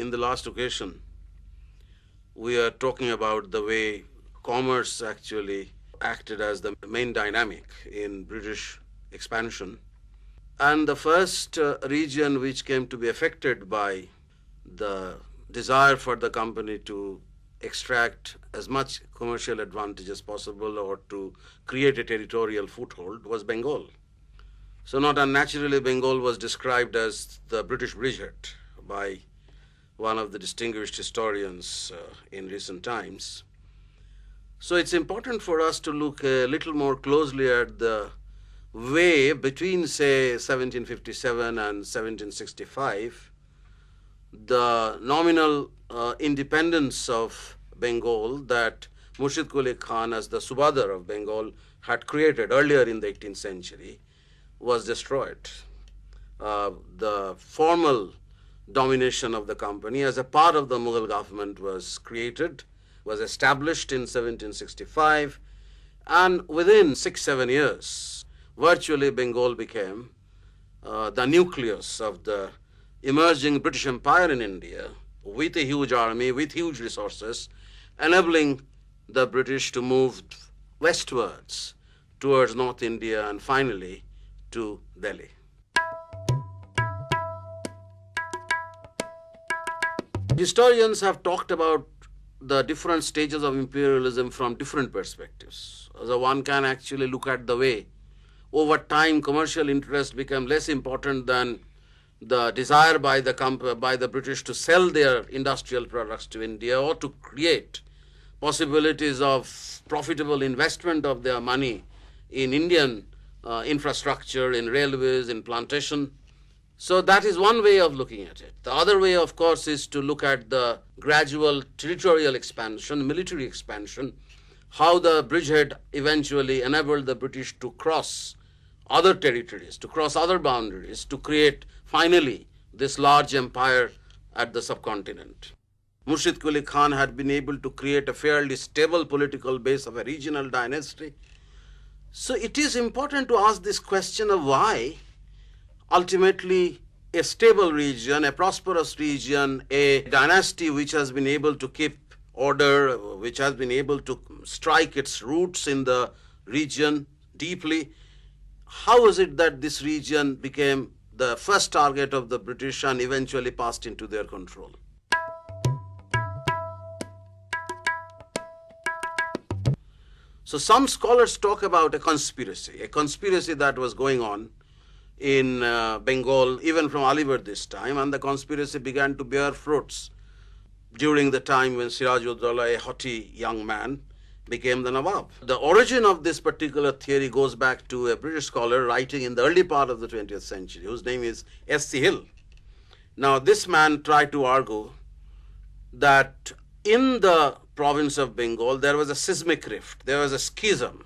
in the last occasion, we are talking about the way commerce actually acted as the main dynamic in British expansion. And the first region which came to be affected by the desire for the company to extract as much commercial advantage as possible or to create a territorial foothold was Bengal. So not unnaturally, Bengal was described as the British bridgehead by one of the distinguished historians in recent times. So it's important for us to look a little more closely at the way between, say, 1757 and 1765, the nominal independence of Bengal that Murshid Quli Khan, as the Subadar of Bengal, had created earlier in the 18th century was destroyed. The formal domination of the company as a part of the Mughal government was created, was established in 1765, and within 6-7 years, virtually Bengal became the nucleus of the emerging British Empire in India, with a huge army, with huge resources, enabling the British to move westwards towards North India and finally to Delhi. Historians have talked about the different stages of imperialism from different perspectives. So one can actually look at the way over time commercial interest became less important than the desire by the British to sell their industrial products to India or to create possibilities of profitable investment of their money in Indian infrastructure, in railways, in plantation. So that is one way of looking at it. The other way, of course, is to look at the gradual territorial expansion, military expansion, how the bridgehead eventually enabled the British to cross other territories, to cross other boundaries, to create finally this large empire at the subcontinent. Murshid Quli Khan had been able to create a fairly stable political base of a regional dynasty. So it is important to ask this question of why ultimately a stable region, a prosperous region, a dynasty which has been able to keep order, which has been able to strike its roots in the region deeply, how is it that this region became the first target of the British and eventually passed into their control? So some scholars talk about a conspiracy that was going on in Bengal, even from Aligarh this time, and the conspiracy began to bear fruits during the time when Siraj-ud-Daulah, a haughty young man, became the Nawab. The origin of this particular theory goes back to a British scholar writing in the early part of the 20th century, whose name is S.C. Hill. Now, this man tried to argue that in the province of Bengal, there was a seismic rift, there was a schism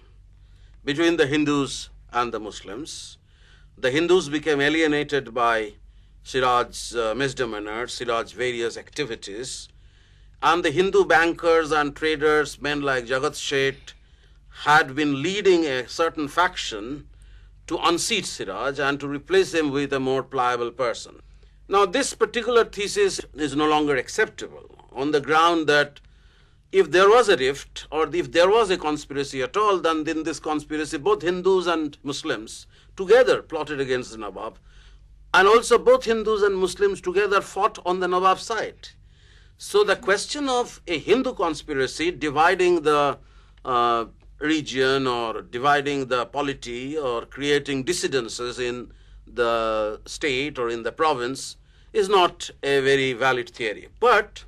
between the Hindus and the Muslims. The Hindus became alienated by Siraj's misdemeanors, Siraj's various activities, and the Hindu bankers and traders, men like Jagat Seth, had been leading a certain faction to unseat Siraj and to replace him with a more pliable person. Now, this particular thesis is no longer acceptable on the ground that if there was a rift or if there was a conspiracy at all, then in this conspiracy both Hindus and Muslims together plotted against the Nawab, and also both Hindus and Muslims together fought on the Nawab's side. So the question of a Hindu conspiracy dividing the region or dividing the polity or creating dissidences in the state or in the province is not a very valid theory. But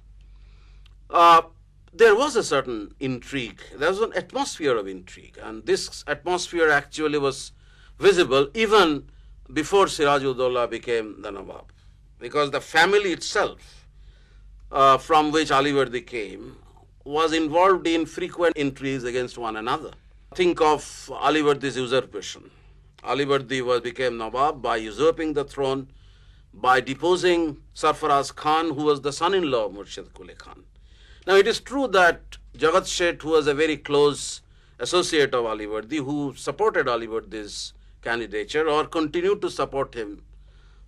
there was a certain intrigue. There was an atmosphere of intrigue, and this atmosphere actually was visible even before Siraj-ud-Daulah became the Nawab, because the family itself from which Aligarh came was involved in frequent intrigues against one another. Think of Aligarh's usurpation. Aligarh became Nawab by usurping the throne, by deposing Sarfaraz Khan, who was the son-in-law of Murshid Quli Khan. Now, it is true that Jagat Seth, who was a very close associate of Aligarh, who supported Aligarh's candidature or continued to support him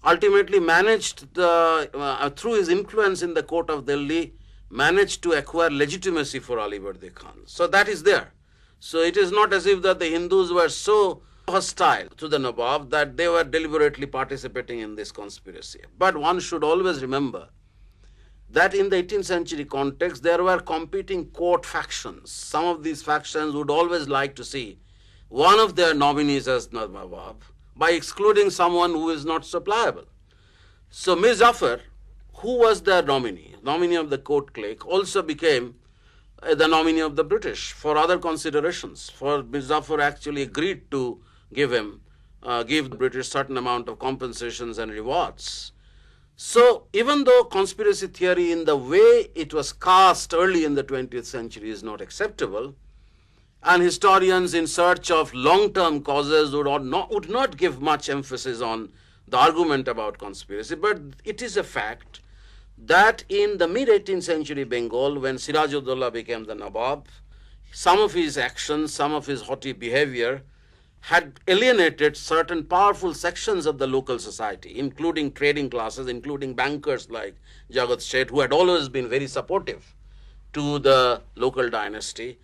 ultimately managed through his influence in the court of Delhi, managed to acquire legitimacy for Alivardi Khan. So that is there. So it is not as if that the Hindus were so hostile to the Nawab that they were deliberately participating in this conspiracy. But one should always remember that in the 18th century context, there were competing court factions. Some of these factions would always like to see one of their nominees as Nawab by excluding someone who is not so pliable. So Mir Jafar, who was their nominee of the court clerk, also became the nominee of the British for other considerations. For Mir Jafar actually agreed to give the British certain amount of compensations and rewards. So even though conspiracy theory in the way it was cast early in the 20th century is not acceptable, and historians in search of long-term causes would not give much emphasis on the argument about conspiracy, but it is a fact that in the mid-18th century Bengal, when Siraj-ud-Dowla became the Nawab, some of his actions, some of his haughty behavior had alienated certain powerful sections of the local society, including trading classes, including bankers like Jagat Seth, who had always been very supportive to the local dynasty,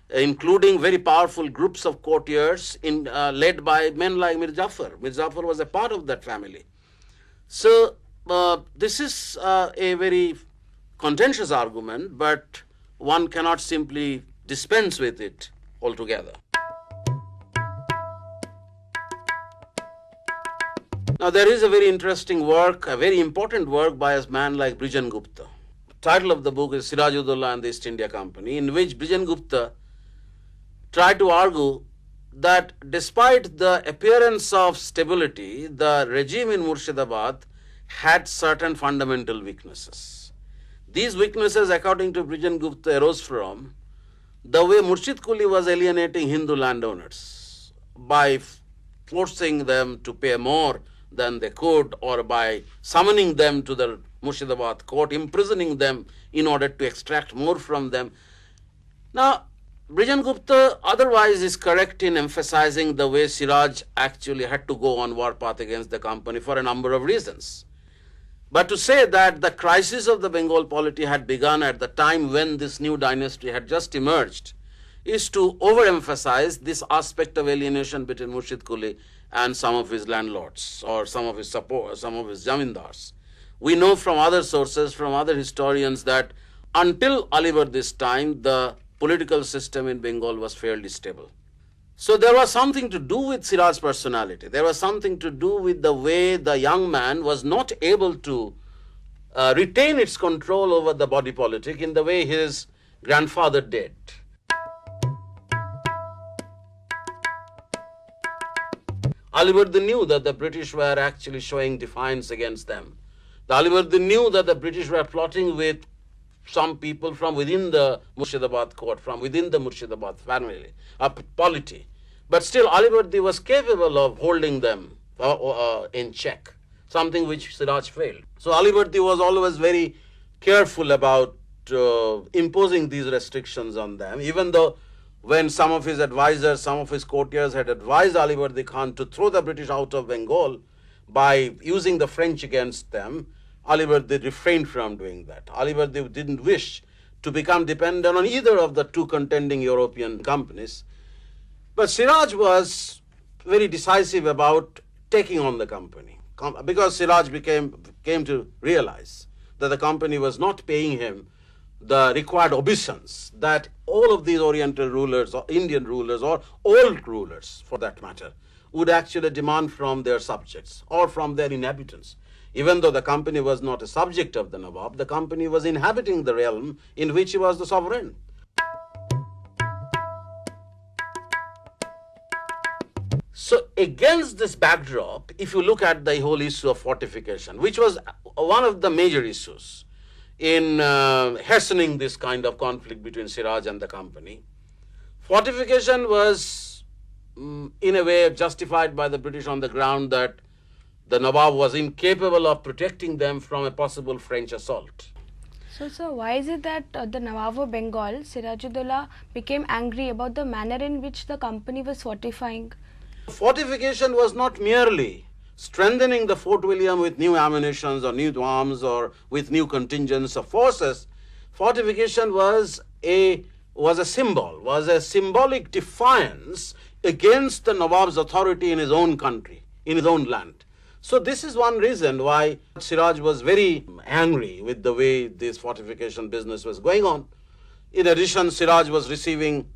including very powerful groups of courtiers led by men like Mir Jafar. Mir Jafar was a part of that family. So this is a very contentious argument, but one cannot simply dispense with it altogether. Now there is a very interesting work, a very important work by a man like Brijan Gupta. The title of the book is Siraj-ud-Dowla and the East India Company, in which Brijan Gupta tried to argue that despite the appearance of stability, the regime in Murshidabad had certain fundamental weaknesses. These weaknesses, according to Brijan Gupta, arose from the way Murshid Quli was alienating Hindu landowners by forcing them to pay more than they could, or by summoning them to the Murshidabad court, imprisoning them in order to extract more from them. Now, Brijan Gupta otherwise is correct in emphasizing the way Siraj actually had to go on warpath against the company for a number of reasons. But to say that the crisis of the Bengal polity had begun at the time when this new dynasty had just emerged is to overemphasize this aspect of alienation between Murshid Quli and some of his landlords or some of his zamindars. We know from other sources, from other historians, that until Alivardi's time, the political system in Bengal was fairly stable. So there was something to do with Siraj's personality. There was something to do with the way the young man was not able to retain its control over the body politic in the way his grandfather did. Alivardi knew that the British were actually showing defiance against them. Alivardi knew that the British were plotting with some people from within the Murshidabad court, from within the Murshidabad family, polity. But still, Alivardi was capable of holding them in check, something which Siraj failed. So Alivardi was always very careful about imposing these restrictions on them, even though when some of his advisors, some of his courtiers had advised Alivardi Khan to throw the British out of Bengal by using the French against them, Alivardi refrained from doing that. Alivardi didn't wish to become dependent on either of the two contending European companies. But Siraj was very decisive about taking on the company, because Siraj came to realize that the company was not paying him the required obeisance that all of these Oriental rulers or Indian rulers or old rulers, for that matter, would actually demand from their subjects or from their inhabitants. Even though the company was not a subject of the Nawab, the company was inhabiting the realm in which he was the sovereign. So against this backdrop, if you look at the whole issue of fortification, which was one of the major issues in hastening this kind of conflict between Siraj and the company, fortification was in a way justified by the British on the ground that the Nawab was incapable of protecting them from a possible French assault. So, sir, why is it that the Nawab of Bengal, Siraj-ud-Dowla, became angry about the manner in which the company was fortifying? Fortification was not merely strengthening the Fort William with new ammunitions or new arms or with new contingents of forces, fortification was a symbol, was a symbolic defiance against the Nawab's authority in his own country, in his own land. So this is one reason why Siraj was very angry with the way this fortification business was going on. In addition, Siraj was receiving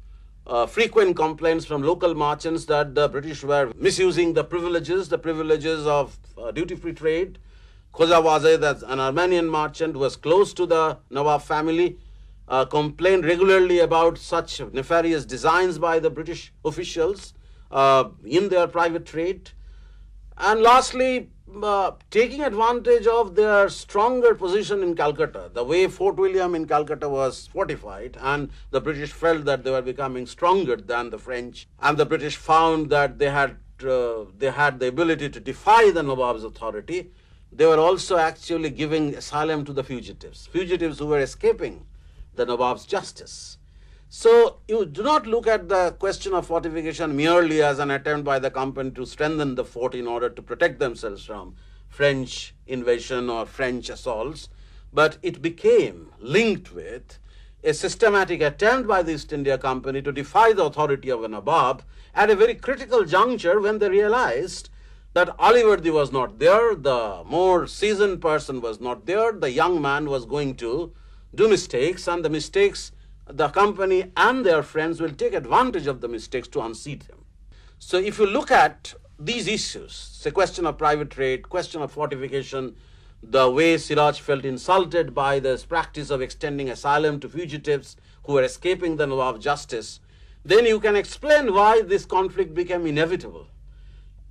frequent complaints from local merchants that the British were misusing the privileges of duty-free trade. Khoja Wazeh, that's an Armenian merchant, was close to the Nawab family, complained regularly about such nefarious designs by the British officials in their private trade. And lastly, taking advantage of their stronger position in Calcutta, the way Fort William in Calcutta was fortified, and the British felt that they were becoming stronger than the French, and the British found that they had the ability to defy the Nawab's authority. They were also actually giving asylum to the fugitives who were escaping the Nawab's justice. So you do not look at the question of fortification merely as an attempt by the company to strengthen the fort in order to protect themselves from French invasion or French assaults, but it became linked with a systematic attempt by the East India Company to defy the authority of a Nawab at a very critical juncture when they realized that Alivardi was not there, the more seasoned person was not there, the young man was going to do mistakes, and the mistakes, the company and their friends will take advantage of the mistakes to unseat him. So if you look at these issues, the question of private trade, question of fortification, the way Siraj felt insulted by this practice of extending asylum to fugitives who were escaping the Nawab justice, then you can explain why this conflict became inevitable.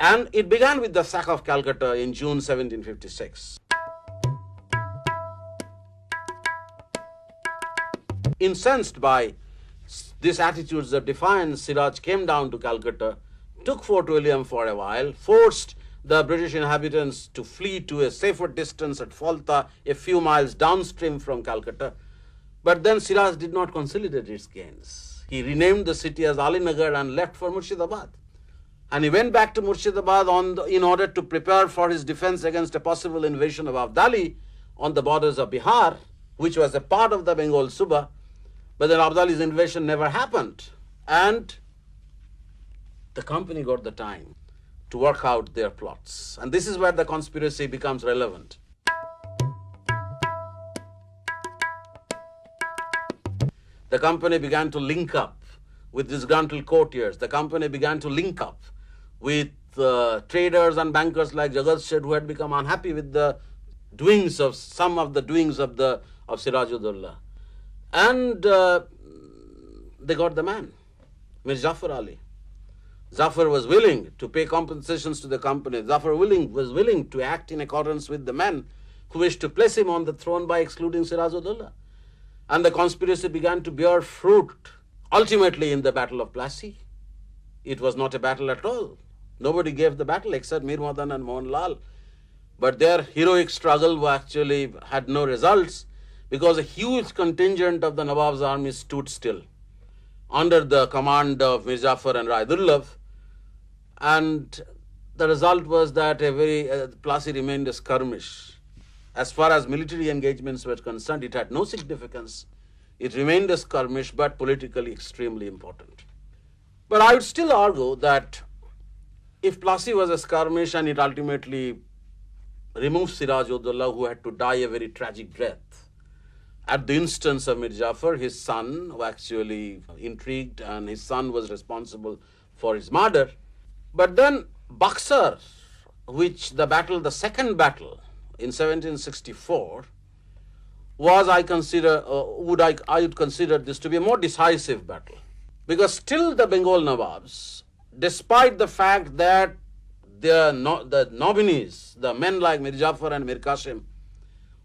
And it began with the sack of Calcutta in June 1756. Incensed by these attitudes of defiance, Siraj came down to Calcutta, took Fort William for a while, forced the British inhabitants to flee to a safer distance at Falta, a few miles downstream from Calcutta. But then Siraj did not consolidate its gains. He renamed the city as Alinagar and left for Murshidabad. And he went back to Murshidabad in order to prepare for his defense against a possible invasion of Abdali on the borders of Bihar, which was a part of the Bengal Suba. But then Abdali's invasion never happened, and the company got the time to work out their plots. And this is where the conspiracy becomes relevant. The company began to link up with disgruntled courtiers. The company began to link up with traders and bankers like Jagat Seth, who had become unhappy with the doings of Siraj-ud-Dawla. And they got the man, Mir Jafar Ali. Zafar was willing to pay compensations to the company. Zafar was willing to act in accordance with the men who wished to place him on the throne by excluding Siraj-ud-Dawla. And the conspiracy began to bear fruit, ultimately in the Battle of Plassey. It was not a battle at all. Nobody gave the battle except Mir Madan and Mohan Lal. But their heroic struggle actually had no results, because a huge contingent of the Nawab's army stood still under the command of Mir Jafar and Rai Durlab. And the result was that Plassey remained a skirmish. As far as military engagements were concerned, it had no significance. It remained a skirmish, but politically extremely important. But I would still argue that if Plassey was a skirmish and it ultimately removed Siraj-ud-Dawla, who had to die a very tragic death, at the instance of Mir Jafar, his son, who actually intrigued, and his son was responsible for his murder. But then Buxar, the second battle in 1764, was, I would consider this to be a more decisive battle. Because still the Bengal Nawabs, despite the fact that the nominees, the men like Mir Jafar and Mir Qasim,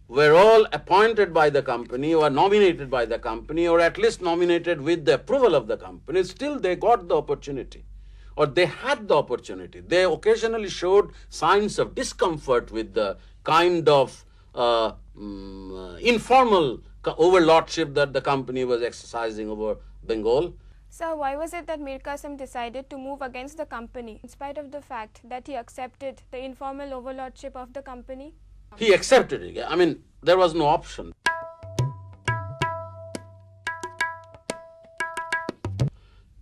were all appointed by the company or nominated by the company, or at least nominated with the approval of the company, still they got the opportunity, or they had the opportunity. They occasionally showed signs of discomfort with the kind of informal overlordship that the company was exercising over Bengal. Sir, why was it that Mir Qasim decided to move against the company in spite of the fact that he accepted the informal overlordship of the company? He accepted it. I mean, there was no option.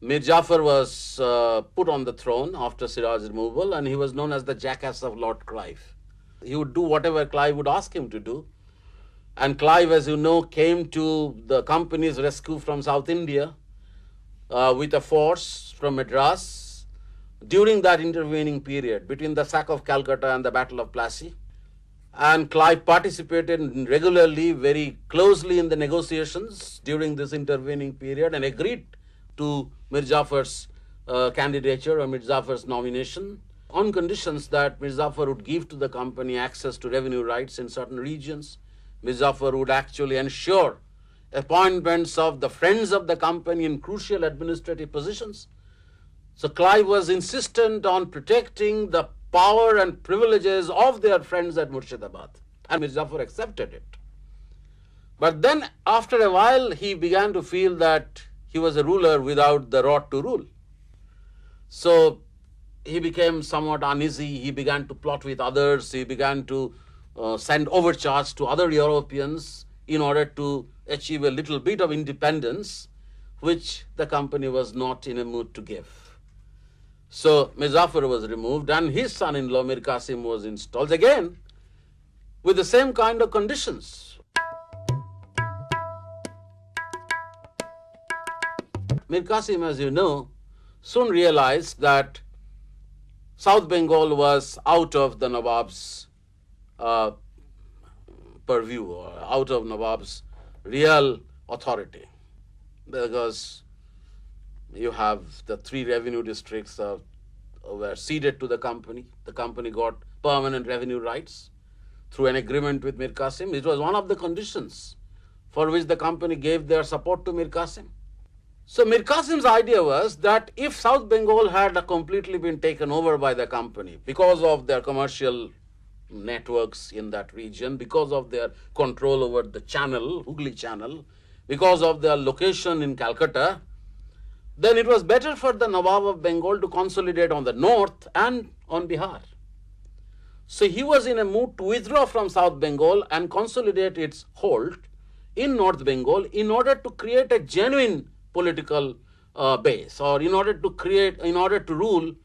Mir Jafar was put on the throne after Siraj's removal, and he was known as the jackass of Lord Clive. He would do whatever Clive would ask him to do. And Clive, as you know, came to the company's rescue from South India with a force from Madras during that intervening period between the sack of Calcutta and the Battle of Plassey. And Clive participated regularly, very closely in the negotiations during this intervening period and agreed to Mir Jafar's candidature or Mir Jafar's nomination on conditions that Mir Jafar would give to the company access to revenue rights in certain regions. Mir Jafar would actually ensure appointments of the friends of the company in crucial administrative positions. So Clive was insistent on protecting the power and privileges of their friends at Murshidabad, and Mir Jafar accepted it. But then after a while he began to feel that he was a ruler without the rod to rule. So he became somewhat uneasy. He began to plot with others. He began to send overcharges to other Europeans in order to achieve a little bit of independence, which the company was not in a mood to give. So Mir Jafar was removed and his son-in-law Mir Qasim was installed again with the same kind of conditions. Mir Qasim, as you know, soon realized that South Bengal was out of the Nawab's purview or out of Nawab's real authority, because you have the 3 revenue districts were ceded to the company. The company got permanent revenue rights through an agreement with Mir Qasim. It was one of the conditions for which the company gave their support to Mir Qasim. So Mir Qasim's idea was that if South Bengal had completely been taken over by the company because of their commercial networks in that region, because of their control over the channel, Hooghly Channel, because of their location in Calcutta, then it was better for the Nawab of Bengal to consolidate on the north and on Bihar. So he was in a mood to withdraw from South Bengal and consolidate its hold in North Bengal in order to create a genuine political base, or in order to rule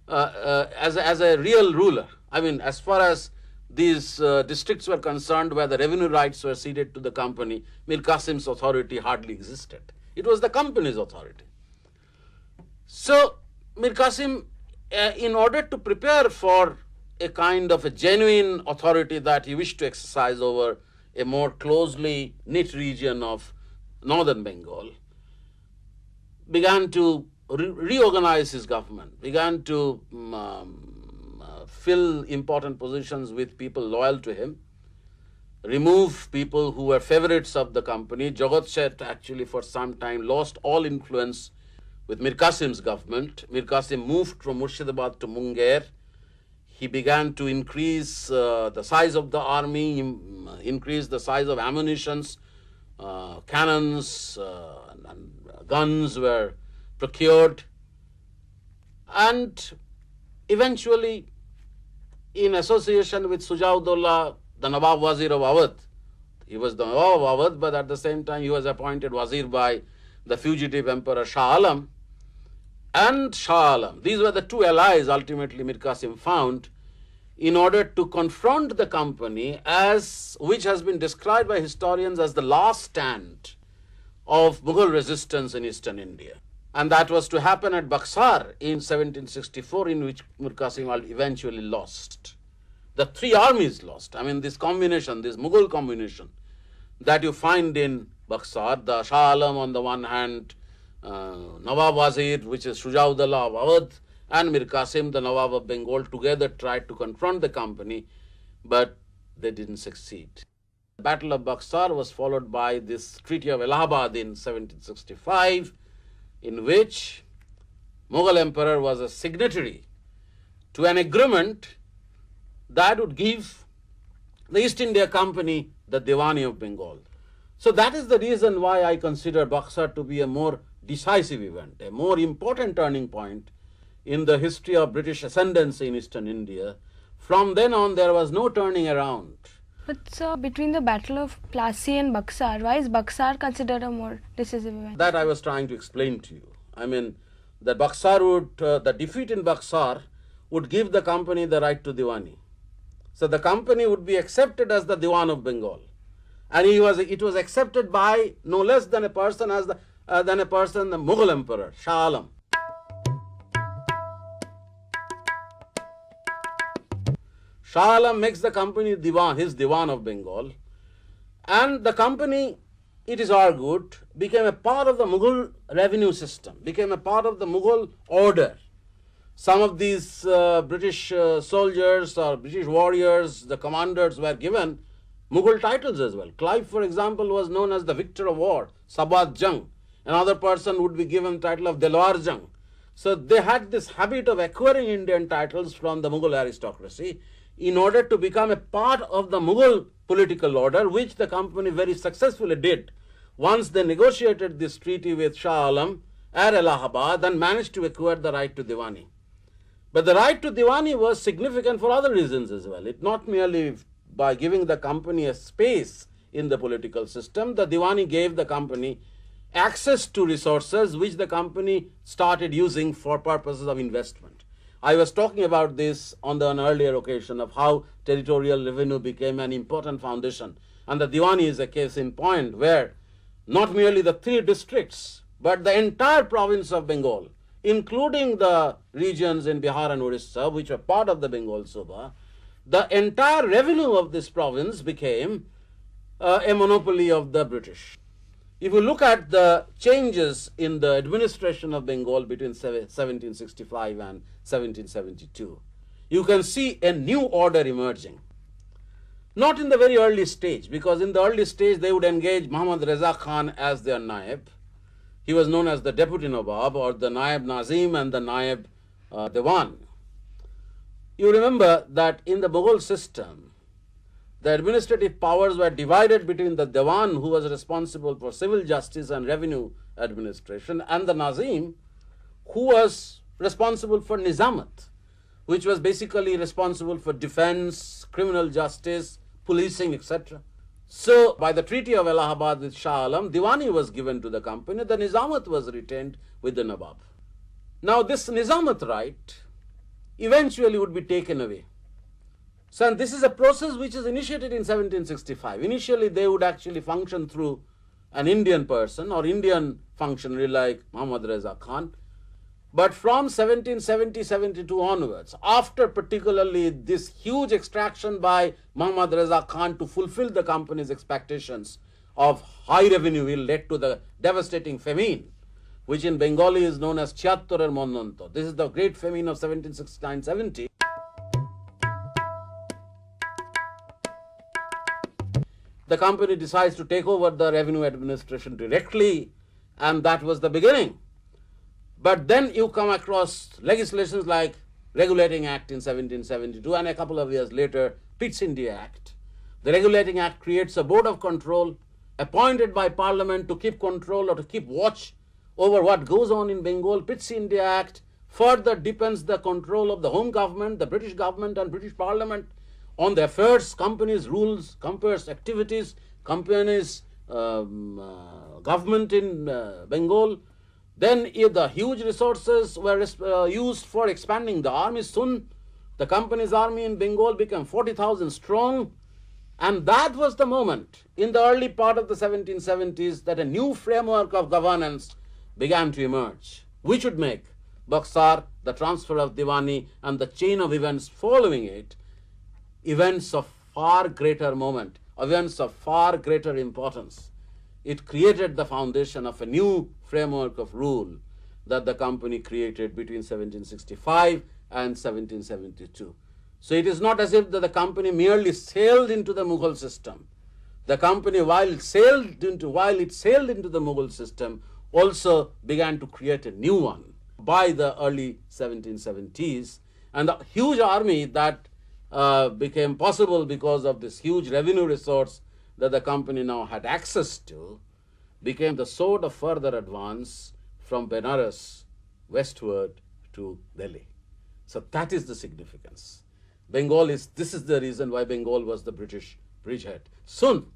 as a real ruler. I mean, as far as these districts were concerned where the revenue rights were ceded to the company, Mir Qasim's authority hardly existed. It was the company's authority. So Mir Qasim, in order to prepare for a kind of a genuine authority that he wished to exercise over a more closely knit region of northern Bengal, began to reorganize his government, began to fill important positions with people loyal to him, remove people who were favorites of the company. Jagat Seth actually for some time lost all influence with Mir Qasim's government. Mir Qasim moved from Murshidabad to Munger. He began to increase the size of the army, increase the size of ammunitions, cannons and guns were procured, and eventually, in association with Sujaudullah, the Nawab Wazir of Awadh, he was the Nawab of Awadh, but at the same time he was appointed Wazir by the fugitive Emperor Shah Alam and Shah Alam. These were the 2 allies ultimately Mir Qasim found in order to confront the company, which has been described by historians as the last stand of Mughal resistance in eastern India. And that was to happen at Buxar in 1764, in which Mir Qasim eventually lost. The 3 armies lost. I mean, this combination, this Mughal combination that you find in Buxar, the Shah Alam on the one hand, Nawab Wazir, which is Shujaudullah of Awadh, and Mir Qasim, the Nawab of Bengal, together tried to confront the company, but they didn't succeed. The Battle of Buxar was followed by this Treaty of Allahabad in 1765, in which Mughal Emperor was a signatory to an agreement that would give the East India Company the Diwani of Bengal. So that is the reason why I consider Buxar to be a more decisive event, a more important turning point in the history of British ascendancy in eastern India. From then on, there was no turning around. But sir, between the Battle of Plassey and Buxar, why is Buxar considered a more decisive event? That I was trying to explain to you. I mean, that the defeat in Buxar would give the company the right to Diwani. So the company would be accepted as the Diwan of Bengal, and it was accepted by no less than the Mughal Emperor Shah Alam. Shah Alam makes the company his Diwan of Bengal, and the company, it is argued, became a part of the Mughal revenue system, became a part of the Mughal order. Some of these British soldiers or British warriors, the commanders, were given Mughal titles as well. Clive, for example, was known as the victor of war, Sabat Jung. Another person would be given the title of Delwar Jung. So they had this habit of acquiring Indian titles from the Mughal aristocracy in order to become a part of the Mughal political order, which the company very successfully did. Once they negotiated this treaty with Shah Alam at Allahabad and managed to acquire the right to Diwani. But the right to Diwani was significant for other reasons as well. It not merely by giving the company a space in the political system, the Diwani gave the company access to resources which the company started using for purposes of investment. I was talking about this on an earlier occasion of how territorial revenue became an important foundation. And the Diwani is a case in point where not merely the 3 districts, but the entire province of Bengal, including the regions in Bihar and Orissa, which were part of the Bengal Subha, the entire revenue of this province became a monopoly of the British. If you look at the changes in the administration of Bengal between 1765 and 1772, you can see a new order emerging. Not in the very early stage, because in the early stage they would engage Muhammad Reza Khan as their Naib. He was known as the Deputy Nawab, or the Naib Nazim and the Naib Dewan. You remember that in the Mughal system, the administrative powers were divided between the Dewan, who was responsible for civil justice and revenue administration, and the Nazim, who was responsible for Nizamat, which was basically responsible for defense, criminal justice, policing, etc. So, by the Treaty of Allahabad with Shah Alam, Diwani was given to the company, the Nizamat was retained with the Nawab. Now, this Nizamat right eventually would be taken away. So, this is a process which is initiated in 1765. Initially, they would actually function through an Indian person or Indian functionary like Muhammad Reza Khan. But from 1770-72 onwards, after particularly this huge extraction by Muhammad Reza Khan to fulfill the company's expectations of high revenue, will led to the devastating famine, which in Bengali is known as Chiattorer Mononto. This is the great famine of 1769-70. The company decides to take over the revenue administration directly, and that was the beginning. But then you come across legislations like Regulating Act in 1772 and a couple of years later, Pitt's India Act. The Regulating Act creates a board of control appointed by Parliament to keep control or to keep watch over what goes on in Bengal. Pitt's India Act further deepens the control of the home government, the British government and British Parliament on the affairs, companies' rules, companies' activities, companies' government in Bengal. Then the huge resources were used for expanding the army. Soon the company's army in Bengal became 40,000 strong. And that was the moment in the early part of the 1770s that a new framework of governance began to emerge, which would make Buxar, the transfer of Diwani and the chain of events following it, events of far greater moment, events of far greater importance. It created the foundation of a new framework of rule that the company created between 1765 and 1772. So it is not as if the company merely sailed into the Mughal system. The company, while it sailed into the Mughal system, also began to create a new one by the early 1770s. And the huge army that became possible because of this huge revenue resource that the company now had access to became the sword of further advance from Benares westward to Delhi. So that is the significance. This is the reason why Bengal was the British bridgehead. Soon,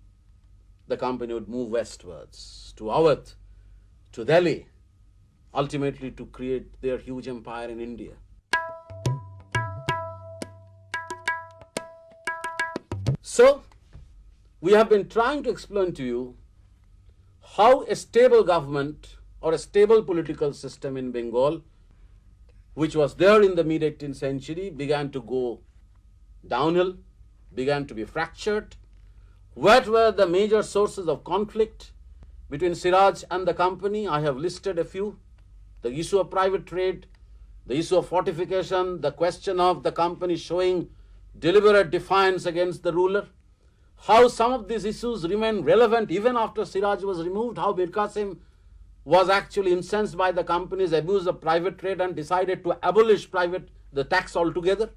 the company would move westwards to Awadh, to Delhi, ultimately to create their huge empire in India. So, we have been trying to explain to you how a stable government or a stable political system in Bengal, which was there in the mid-18th century, began to go downhill, began to be fractured. What were the major sources of conflict between Siraj and the company? I have listed a few. The issue of private trade, the issue of fortification, the question of the company showing deliberate defiance against the ruler, how some of these issues remain relevant even after Siraj was removed, how Mir Qasim was actually incensed by the company's abuse of private trade and decided to abolish the tax altogether,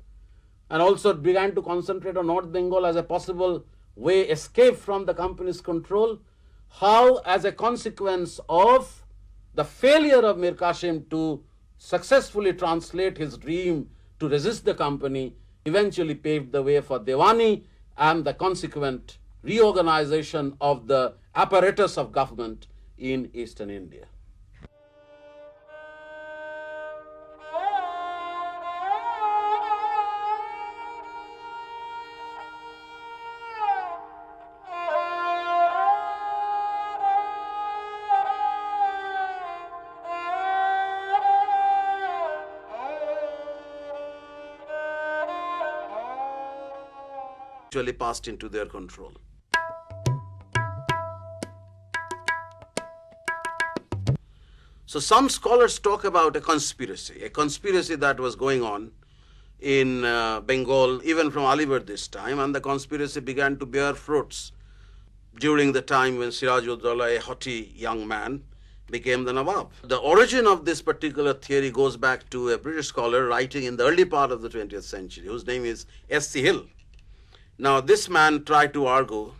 and also began to concentrate on North Bengal as a possible way escape from the company's control, how as a consequence of the failure of Mir Qasim to successfully translate his dream to resist the company eventually paved the way for Diwani and the consequent reorganization of the apparatus of government in eastern India. Actually passed into their control. So some scholars talk about a conspiracy that was going on in Bengal, even from Aligarh this time, and the conspiracy began to bear fruits during the time when Siraj-ud-Dawla, a haughty young man, became the Nawab. The origin of this particular theory goes back to a British scholar writing in the early part of the 20th century, whose name is S.C. Hill. Now, this man tried to argue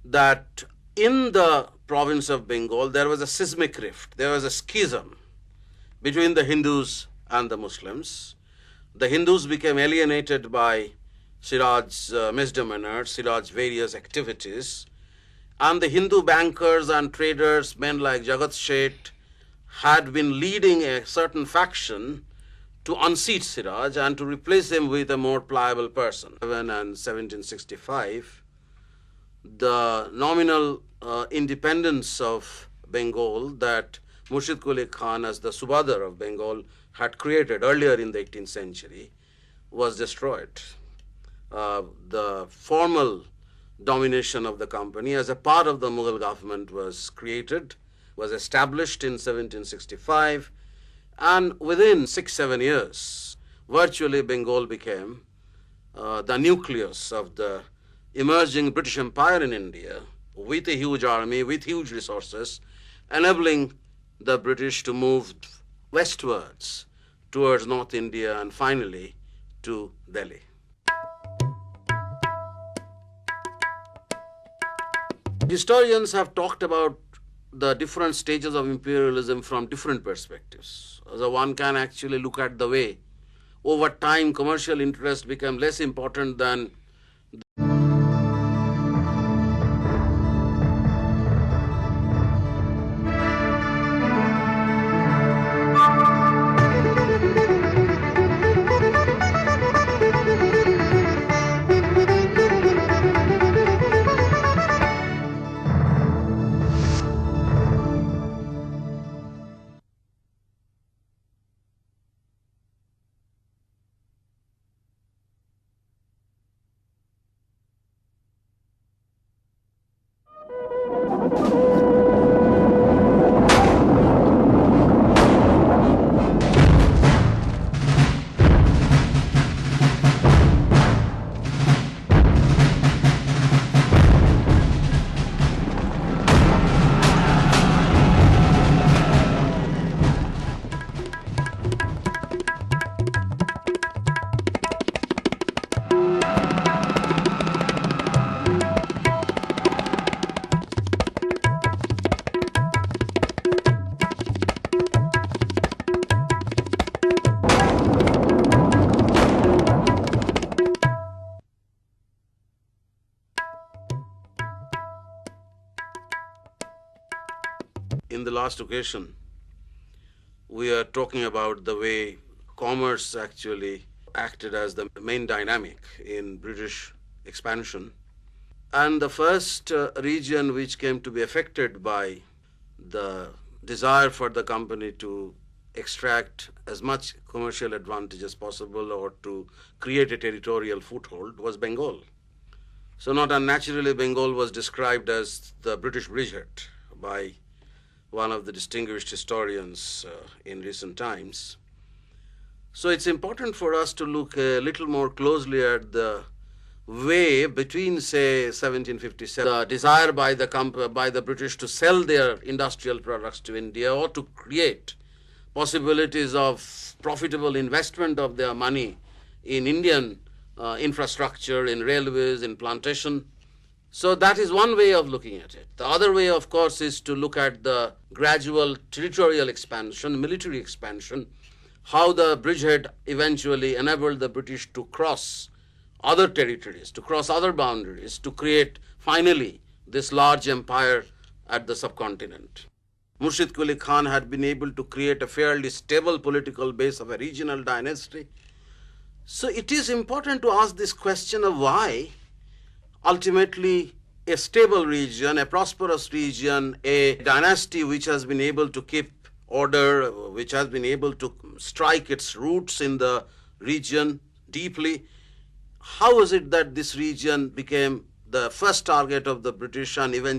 that in the province of Bengal, there was a seismic rift, there was a schism between the Hindus and the Muslims. The Hindus became alienated by Siraj's misdemeanors, Siraj's various activities, and the Hindu bankers and traders, men like Jagat Sheth, had been leading a certain faction to unseat Siraj and to replace him with a more pliable person. In 1765, the nominal independence of Bengal that Murshid Quli Khan, as the Subadar of Bengal, had created earlier in the 18th century was destroyed. The formal domination of the company as a part of the Mughal government was established in 1765, and within 6-7 years, virtually Bengal became the nucleus of the emerging British Empire in India, with a huge army, with huge resources, enabling the British to move westwards towards North India and finally to Delhi. Historians have talked about the different stages of imperialism from different perspectives. So one can actually look at the way over time commercial interest became less important than in the last occasion, we are talking about the way commerce actually acted as the main dynamic in British expansion. And the first region which came to be affected by the desire for the company to extract as much commercial advantage as possible or to create a territorial foothold was Bengal. So not unnaturally, Bengal was described as the British bridgehead by one of the distinguished historians in recent times. So it's important for us to look a little more closely at the way between, say, 1757, the desire by the British to sell their industrial products to India or to create possibilities of profitable investment of their money in Indian infrastructure, in railways, in plantation. So that is one way of looking at it. The other way, of course, is to look at the gradual territorial expansion, military expansion, how the bridgehead eventually enabled the British to cross other territories, to cross other boundaries, to create finally this large empire at the subcontinent. Murshid Quli Khan had been able to create a fairly stable political base of a regional dynasty. So it is important to ask this question of why ultimately a stable region, a prosperous region, a dynasty which has been able to keep order, which has been able to strike its roots in the region deeply, how is it that this region became the first target of the British and eventually